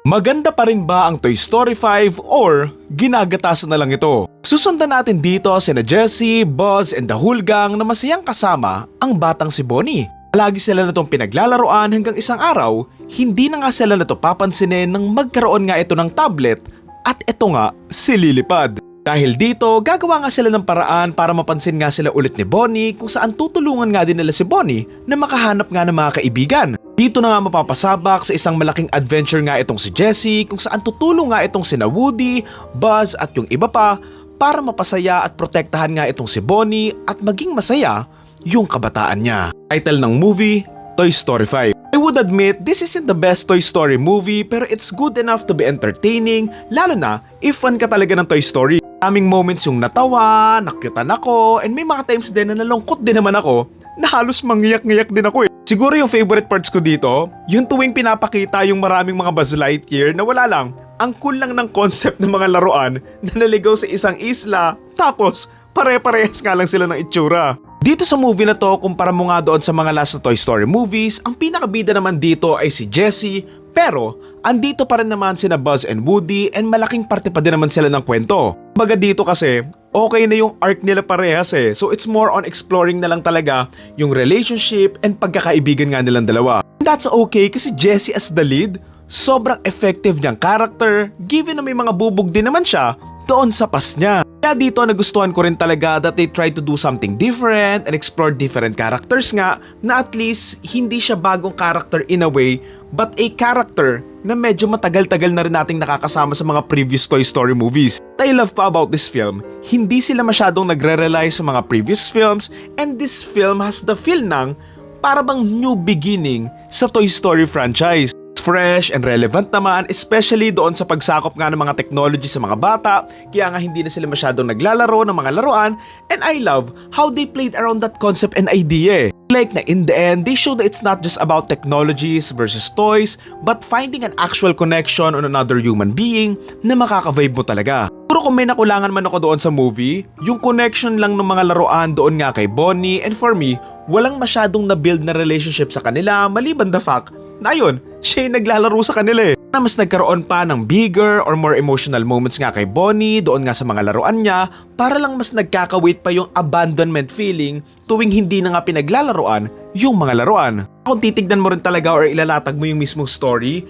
Maganda pa rin ba ang Toy Story 5 or ginagatasan na lang ito? Susundan natin dito sina Jessie, Buzz and the whole gang na masayang kasama ang batang si Bonnie. Lagi sila na itong pinaglalaroan hanggang isang araw, hindi na nga sila na ito papansinin nang magkaroon nga ito ng tablet at ito nga si Lilipad. Dahil dito, gagawa nga sila ng paraan para mapansin nga sila ulit ni Bonnie kung saan tutulungan nga din nila si Bonnie na makahanap nga ng mga kaibigan. Dito na nga mapapasabak sa isang malaking adventure nga itong si Jessie kung saan tutulong nga itong sina Woody, Buzz at yung iba pa para mapasaya at protektahan nga itong si Bonnie at maging masaya yung kabataan niya. Title ng movie, Toy Story 5. I would admit this isn't the best Toy Story movie pero it's good enough to be entertaining lalo na if fan ka talaga ng Toy Story. Maraming moments yung natawa, nakyutan ako, and may mga times din na nalungkot din naman ako na halos mangiyak-ngiyak din ako eh. Siguro yung favorite parts ko dito, yung tuwing pinapakita yung maraming mga Buzz Lightyear na wala lang, ang cool lang ng concept ng mga laruan na naligaw sa isang isla, tapos pare-parehas nga lang sila ng itsura. Dito sa movie na to, kumpara mo nga doon sa mga last na Toy Story movies, ang pinakabida naman dito ay si Jessie, pero andito pa rin naman sina Buzz and Woody and malaking parte pa din naman sila ng kwento. Baga dito kasi, okay na yung arc nila parehas eh. So it's more on exploring na lang talaga yung relationship and pagkakaibigan nga nilang dalawa. And that's okay kasi Jessie as the lead, sobrang effective niyang character given na may mga bubog din naman siya doon sa past niya. Kaya dito nagustuhan ko rin talaga that they try to do something different and explore different characters nga na at least hindi siya bagong character in a way but a character na medyo matagal-tagal na rin nating nakakasama sa mga previous Toy Story movies. What I love pa about this film, hindi sila masyadong nagre-rely sa mga previous films and this film has the feel ng para bang new beginning sa Toy Story franchise. Fresh and relevant naman, especially doon sa pagsakop nga ng mga technology sa mga bata, kaya nga hindi na sila masyadong naglalaro ng mga laruan, and I love how they played around that concept and idea. Like na in the end, they show that it's not just about technologies versus toys, but finding an actual connection on another human being na makaka-vibe mo talaga. Pero kung may nakulangan man ako doon sa movie, yung connection lang ng mga laruan doon nga kay Bonnie, and for me, walang masyadong na-build na relationship sa kanila maliban the fact na yun, siya yung naglalaro sa kanila eh. Na mas nagkaroon pa ng bigger or more emotional moments nga kay Bonnie doon nga sa mga laruan niya para lang mas nagkakawait pa yung abandonment feeling tuwing hindi na nga pinaglalaroan yung mga laruan. Kung titignan mo rin talaga or ilalatag mo yung mismong story,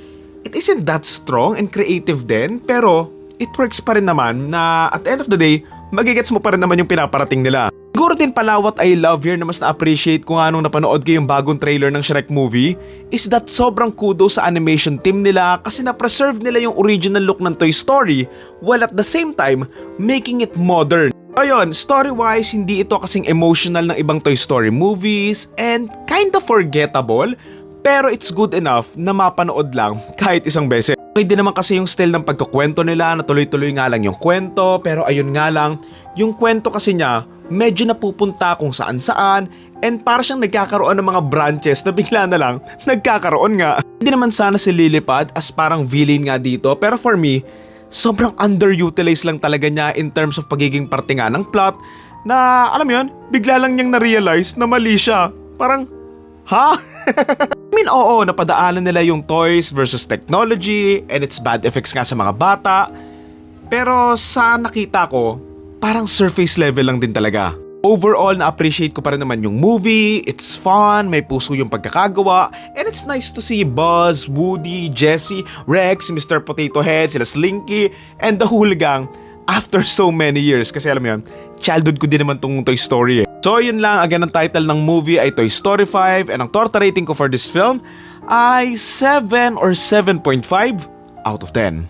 it isn't that strong and creative din pero it works pa rin naman na at the end of the day, magigets mo pa rin naman yung pinaparating nila. Siguro din pala what I love here na mas na-appreciate ko nga nung napanood ko yung bagong trailer ng Shrek movie is that sobrang kudos sa animation team nila kasi na-preserve nila yung original look ng Toy Story while at the same time making it modern. Ayun, story-wise hindi ito kasing emotional ng ibang Toy Story movies and kind of forgettable pero it's good enough na mapanood lang kahit isang beses. Okay din naman kasi yung style ng pagkukwento nila na tuloy-tuloy nga lang yung kwento pero ayun nga lang, yung kwento kasi niya medyo napupunta kung saan-saan and para siyang nagkakaroon ng mga branches na bigla na lang nagkakaroon nga. Hindi naman sana si Lilipad as parang villain nga dito pero for me, sobrang underutilized lang talaga niya in terms of pagiging parte nga ng plot na alam mo yun, bigla lang niyang na-realize na mali siya. Parang, ha? I mean, oo, napadaanan nila yung toys versus technology and its bad effects nga sa mga bata. Pero sa nakita ko, parang surface level lang din talaga. Overall, na-appreciate ko pa rin naman yung movie, it's fun, may puso yung pagkakagawa, and it's nice to see Buzz, Woody, Jessie, Rex, Mr. Potato Head, sila Slinky, and the whole gang after so many years. Kasi alam mo yun, childhood ko din naman tong Toy Story eh. So yun lang, again ang title ng movie ay Toy Story 5 and ang torta rating ko for this film ay 7 or 7.5 out of 10.